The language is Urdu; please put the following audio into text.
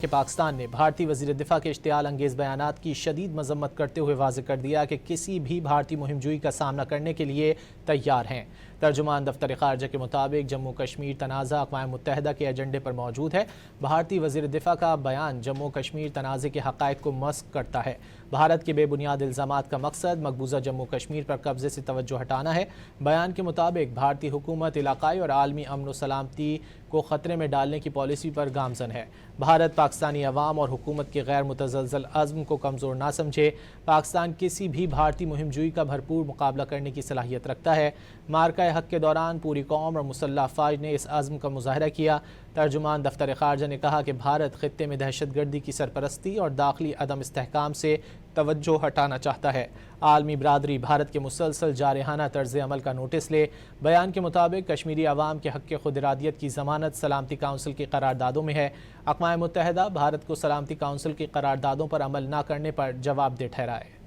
کہ پاکستان نے بھارتی وزیر دفاع کے اشتعال انگیز بیانات کی شدید مذمت کرتے ہوئے واضح کر دیا کہ کسی بھی بھارتی مہم جوئی کا سامنا کرنے کے لیے تیار ہیں۔ ترجمان دفتر خارجہ کے مطابق جموں کشمیر تنازع اقوام متحدہ کے ایجنڈے پر موجود ہے۔ بھارتی وزیر دفاع کا بیان جموں کشمیر تنازع کے حقائق کو مسخ کرتا ہے۔ بھارت کے بے بنیاد الزامات کا مقصد مقبوضہ جموں کشمیر پر قبضے سے توجہ ہٹانا ہے۔ بیان کے مطابق بھارتی حکومت علاقائی اور عالمی امن و سلامتی کو خطرے میں ڈالنے کی پالیسی پر گامزن ہے۔ بھارت پاکستانی عوام اور حکومت کے غیر متزلزل عزم کو کمزور نہ سمجھے۔ پاکستان کسی بھی بھارتی مہم جوئی کا بھرپور مقابلہ کرنے کی صلاحیت رکھتا ہے۔ معرکہ حق کے دوران پوری قوم اور مسلح افواج نے اس عزم کا مظاہرہ کیا۔ ترجمان دفتر خارجہ نے کہا کہ بھارت خطے میں دہشت گردی کی سرپرستی اور داخلی عدم استحکام سے توجہ ہٹانا چاہتا ہے۔ عالمی برادری بھارت کے مسلسل جارحانہ طرز عمل کا نوٹس لے۔ بیان کے مطابق کشمیری عوام کے حق کے خود ارادیت کی ضمانت سلامتی کونسل کی قراردادوں میں ہے۔ اقوام متحدہ بھارت کو سلامتی کونسل کی قراردادوں پر عمل نہ کرنے پر جواب دہ ٹھہرائے۔